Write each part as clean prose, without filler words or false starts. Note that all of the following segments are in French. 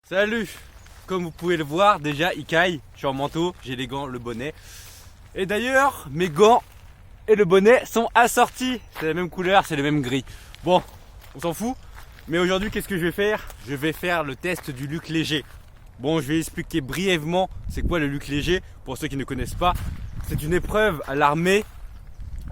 Salut! Comme vous pouvez le voir, déjà il caille, je suis en manteau, j'ai les gants, le bonnet. Et d'ailleurs, mes gants et le bonnet sont assortis. C'est la même couleur, c'est le même gris. Bon, on s'en fout. Mais aujourd'hui, qu'est-ce que je vais faire? Je vais faire le test du luc léger. Bon, je vais expliquer brièvement c'est quoi le luc léger pour ceux qui ne connaissent pas. C'est une épreuve à l'armée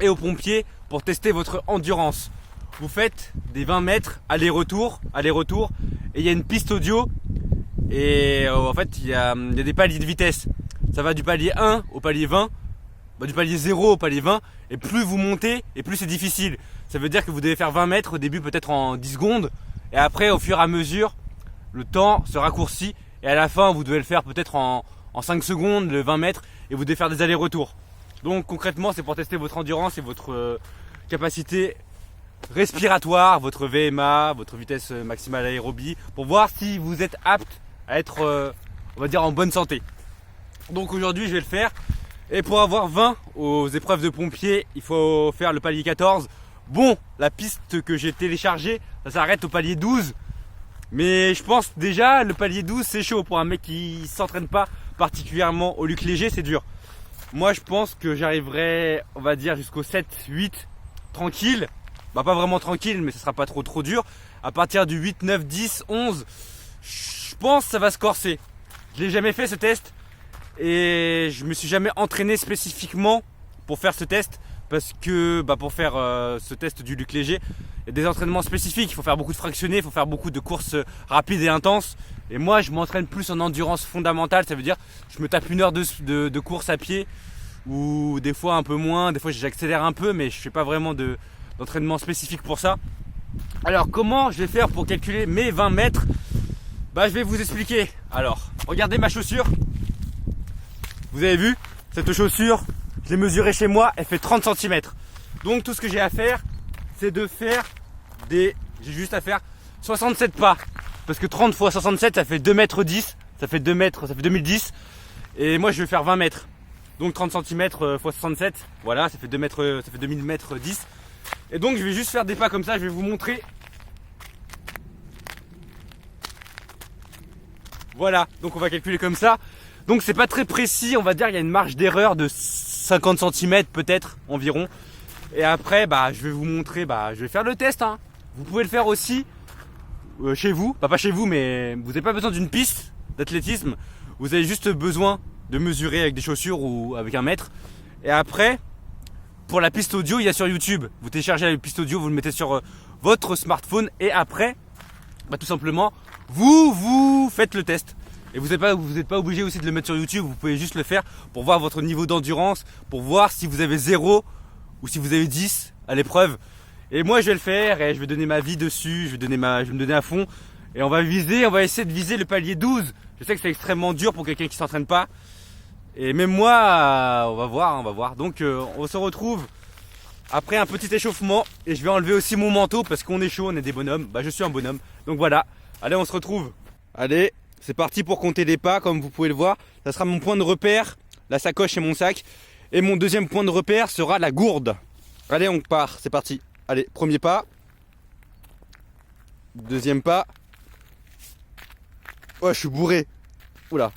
et aux pompiers pour tester votre endurance. Vous faites des 20 mètres aller-retour, et il y a une piste audio. Et en fait, il y a des paliers de vitesse. Ça va du palier 1 au palier 20, du palier 0 au palier 20. Et plus vous montez, et plus c'est difficile. Ça veut dire que vous devez faire 20 mètres au début, peut-être en 10 secondes. Et après, au fur et à mesure, le temps se raccourcit. Et à la fin, vous devez le faire peut-être en 5 secondes, le 20 mètres. Et vous devez faire des allers-retours. Donc concrètement, c'est pour tester votre endurance et votre capacité respiratoire, votre VMA, votre vitesse maximale aérobie. Pour voir si vous êtes apte à être, on va dire, en bonne santé. Donc aujourd'hui je vais le faire. Et pour avoir 20 aux épreuves de pompiers, il faut faire le palier 14. Bon, la piste que j'ai téléchargée, ça s'arrête au palier 12. Mais je pense déjà le palier 12 c'est chaud pour un mec qui s'entraîne pas particulièrement au luc léger, c'est dur. Moi je pense que j'arriverai, on va dire, jusqu'au 7, 8 tranquille. Bah pas vraiment tranquille, mais ce sera pas trop dur. À partir du 8, 9, 10, 11, je pense que ça va se corser. Je l'ai jamais fait ce test et je me suis jamais entraîné spécifiquement pour faire ce test parce que pour faire ce test du luc léger, il y a des entraînements spécifiques. Il faut faire beaucoup de fractionnés, il faut faire beaucoup de courses rapides et intenses. Et moi, je m'entraîne plus en endurance fondamentale. Ça veut dire je me tape 1 heure de course à pied ou des fois un peu moins. Des fois, j'accélère un peu, mais je fais pas vraiment d'entraînement spécifique pour ça. Alors comment je vais faire pour calculer mes 20 mètres? Je vais vous expliquer. Alors regardez ma chaussure. Vous avez vu cette chaussure, je l'ai mesurée chez moi, elle fait 30 cm. Donc tout ce que j'ai à faire, c'est de faire j'ai juste à faire 67 pas. Parce que 30 x 67 ça fait 2 mètres 10. Ça fait 2 mètres, ça fait 2010. Et moi je vais faire 20 mètres. Donc 30 cm x 67, voilà, ça fait 2 mètres, ça fait 2000 mètres 10. Et donc je vais juste faire des pas comme ça, je vais vous montrer. Voilà, donc on va calculer comme ça. Donc c'est pas très précis, on va dire il y a une marge d'erreur de 50 cm peut-être environ. Et après je vais vous montrer, je vais faire le test. Vous pouvez le faire aussi chez vous, pas chez vous, mais vous n'avez pas besoin d'une piste d'athlétisme. Vous avez juste besoin de mesurer avec des chaussures ou avec un mètre. Et après, pour la piste audio, il y a sur YouTube. Vous téléchargez la piste audio, vous le mettez sur votre smartphone et après, tout simplement, vous faites le test. Et vous n'êtes pas obligé aussi de le mettre sur YouTube, vous pouvez juste le faire pour voir votre niveau d'endurance, pour voir si vous avez 0 ou si vous avez 10 à l'épreuve. Et moi je vais le faire et je vais donner ma vie dessus, je vais me donner à fond. Et on va essayer de viser le palier 12. Je sais que c'est extrêmement dur pour quelqu'un qui s'entraîne pas. Et même moi, on va voir. Donc on se retrouve après un petit échauffement. Et je vais enlever aussi mon manteau parce qu'on est chaud, on est des bonhommes. Je suis un bonhomme. Donc voilà, allez on se retrouve. Allez, c'est parti pour compter les pas comme vous pouvez le voir. Ça sera mon point de repère, la sacoche et mon sac. Et mon deuxième point de repère sera la gourde. Allez on part, c'est parti. Allez, premier pas. Deuxième pas. Oh je suis bourré. Oula.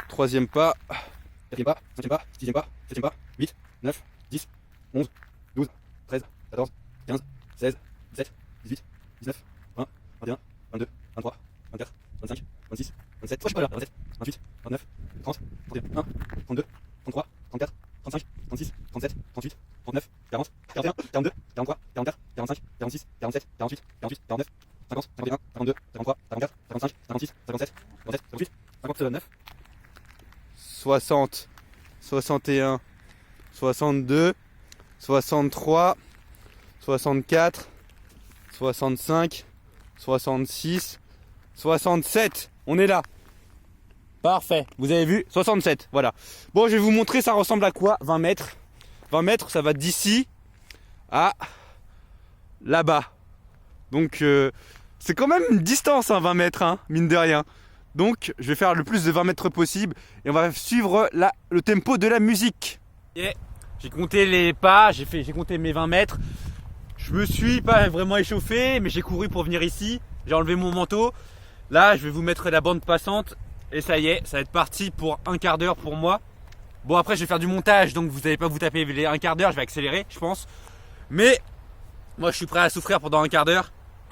Troisième pas. Quatrième pas, cinquième pas, sixième pas, septième pas, 8, 9, 10, 11, 12, 13, 14, 15, 16, 17, 18, 19, 20, 21, 22, 23, 24, 25, 26, 27, 27, 28, 29, 30, 31, 32, 33, 34, 35, 36, 37, 38, 39, 40, 41, 42, 43, 44, 45, 46, 47, 48, 48, 49, 50, 51, 42, 43, 44, 45, 56, 57, 57, 58, 59, 60, 61, 62, 63, 64, 65, 66, 67. On est là. Parfait. Vous avez vu 67. Voilà. Bon, je vais vous montrer ça ressemble à quoi. 20 mètres. 20 mètres, ça va d'ici à là-bas. Donc, c'est quand même une distance, 20 mètres, mine de rien. Donc je vais faire le plus de 20 mètres possible et on va suivre le tempo de la musique. Et j'ai compté les pas, j'ai compté mes 20 mètres. Je me suis pas vraiment échauffé, mais j'ai couru pour venir ici. J'ai enlevé mon manteau. Là, je vais vous mettre la bande passante et ça y est, ça va être parti pour un quart d'heure pour moi. Bon, après, je vais faire du montage, donc vous n'allez pas vous taper les un quart d'heure, je vais accélérer, je pense. Mais moi, je suis prêt à souffrir pendant un quart d'heure.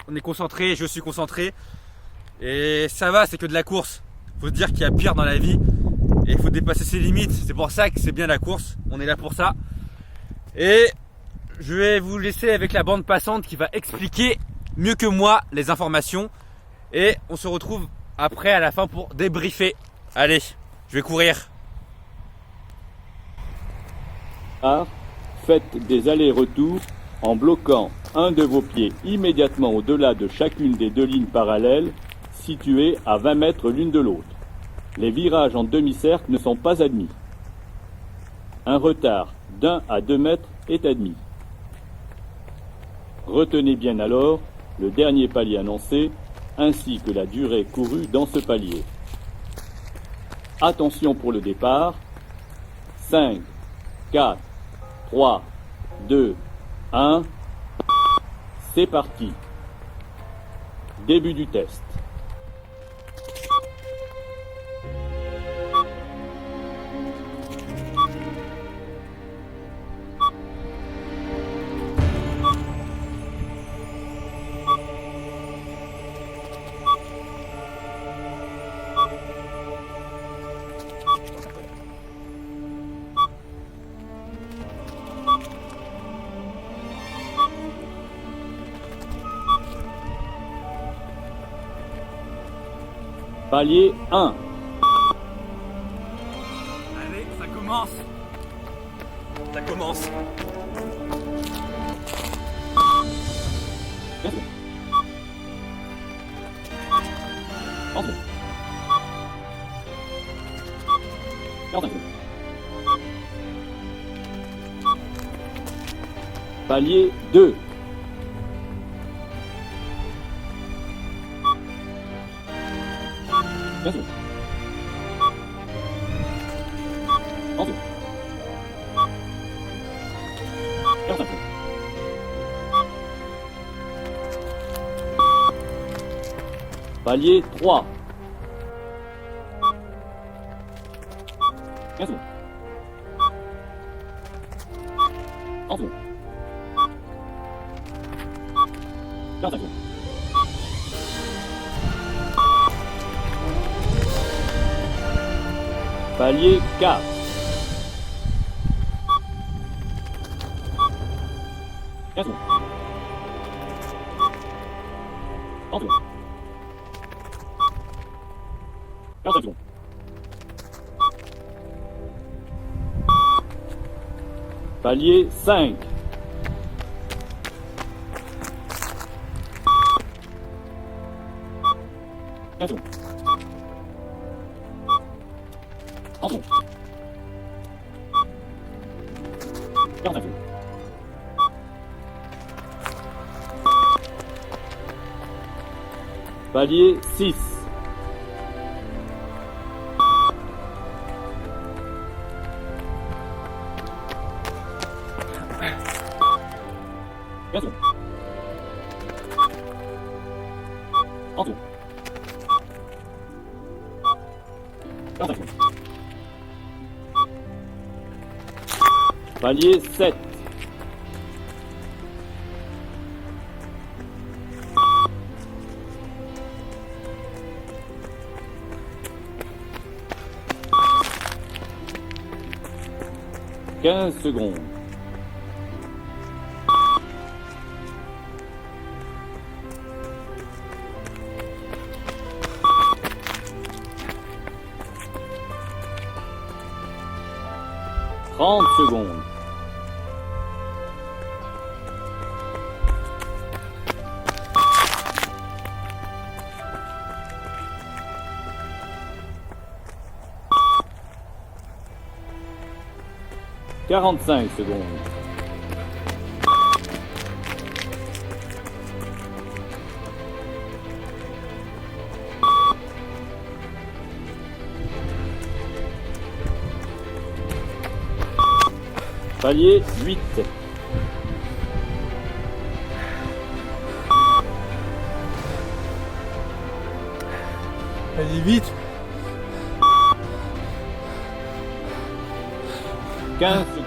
On est concentré, je suis concentré. Et ça va, c'est que de la course. Faut se dire qu'il y a pire dans la vie et il faut dépasser ses limites. C'est pour ça que c'est bien la course, on est là pour ça. Et je vais vous laisser avec la bande passante qui va expliquer mieux que moi les informations. Et on se retrouve après à la fin pour débriefer. Allez, je vais courir. Faites des allers-retours en bloquant un de vos pieds immédiatement au-delà de chacune des deux lignes parallèles situées à 20 mètres l'une de l'autre. Les virages en demi-cercle ne sont pas admis. Un retard d'1 à 2 mètres est admis. Retenez bien alors le dernier palier annoncé ainsi que la durée courue dans ce palier. Attention pour le départ. 5, 4, 3, 2, 1. C'est parti. Début du test. Palier 1. Allez, ça commence. Ça commence. Palier 2. Palier 3. Palier 4. Palier 5. Palier 6. Palier 7. « 15 secondes. « 30 secondes. » 45 secondes. Palier 8. Palier 8. 15 secondes.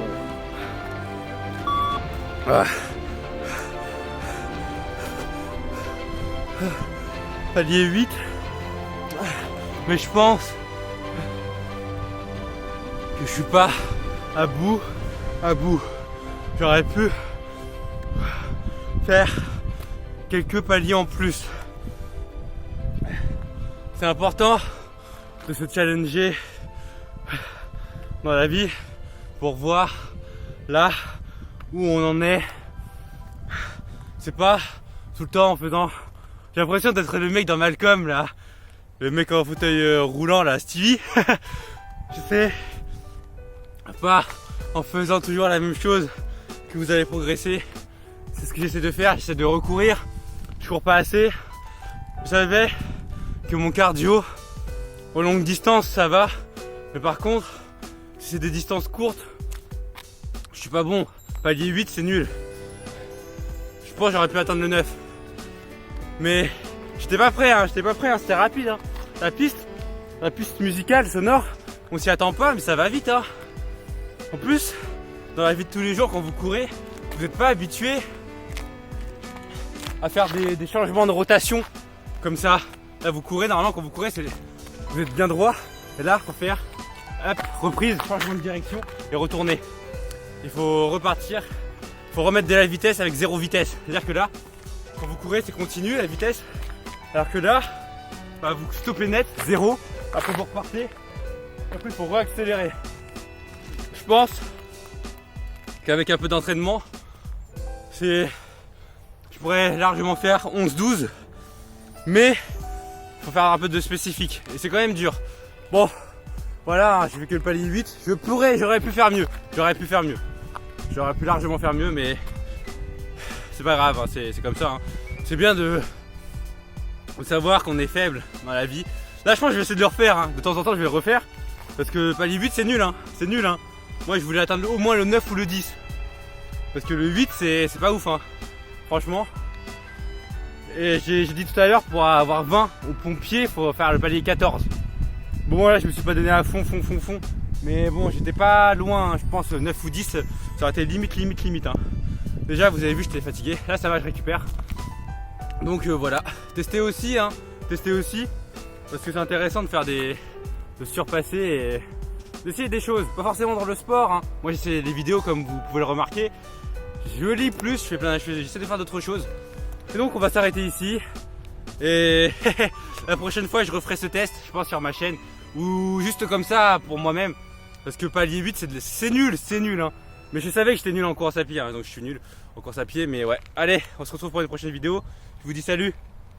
Ah. Palier 8. Mais je pense que je suis pas à bout. J'aurais pu faire quelques paliers en plus. C'est important de se challenger dans la vie pour voir là où on en est. C'est pas tout le temps en faisant... J'ai l'impression d'être le mec dans Malcolm là. Le mec en fauteuil roulant là, Stevie. Je sais pas en faisant toujours la même chose que vous allez progresser. C'est ce que j'essaie de faire, j'essaie de recourir. Je cours pas assez. Vous savez que mon cardio aux longues distances ça va. Mais par contre, si c'est des distances courtes, je suis pas bon. Palier 8 c'est nul. Je pense que j'aurais pu atteindre le 9. Mais j'étais pas prêt, c'était rapide. Hein. La piste musicale, sonore, on s'y attend pas, mais ça va vite. Hein. En plus, dans la vie de tous les jours, quand vous courez, vous n'êtes pas habitué à faire des changements de rotation comme ça. Là, vous courez, normalement, quand vous courez, vous êtes bien droit. Et là, il faut faire hop, reprise, changement de direction et retourner. Il faut repartir, il faut remettre de la vitesse avec 0 vitesse. C'est-à-dire que là, quand vous courez, c'est continu la vitesse. Alors que là, bah, vous stoppez net, 0. Après, vous repartez. Après, il faut réaccélérer. Je pense qu'avec un peu d'entraînement, je pourrais largement faire 11-12. Mais il faut faire un peu de spécifique. Et c'est quand même dur. Bon, voilà, j'ai fait que le palier 8. J'aurais pu faire mieux. J'aurais pu largement faire mieux, mais c'est pas grave, hein, c'est comme ça. Hein. C'est bien de savoir qu'on est faible dans la vie. Là, je pense que je vais essayer de le refaire. Hein. De temps en temps, je vais le refaire. Parce que le palier 8, c'est nul. Hein. C'est nul. Hein. Moi, je voulais atteindre au moins le 9 ou le 10. Parce que le 8, c'est pas ouf. Hein. Franchement. Et j'ai dit tout à l'heure, pour avoir 20 au pompier, il faut faire le palier 14. Bon, là, je me suis pas donné à fond. Mais bon, j'étais pas loin. Hein. Je pense 9 ou 10, ça aurait été limite. Hein. Déjà, vous avez vu, j'étais fatigué. Là, ça va, je récupère. Donc voilà. Testez aussi. Parce que c'est intéressant de faire de surpasser et d'essayer des choses. Pas forcément dans le sport. Hein. Moi, j'essaie des vidéos comme vous pouvez le remarquer. Je lis plus, je fais plein de choses. J'essaie de faire d'autres choses. Et donc, on va s'arrêter ici. Et la prochaine fois, je referai ce test, je pense, sur ma chaîne. Ou juste comme ça, pour moi-même. Parce que palier 8, c'est nul. Hein. Mais je savais que j'étais nul en course à pied, hein, donc je suis nul en course à pied. Mais ouais, allez, on se retrouve pour une prochaine vidéo. Je vous dis salut.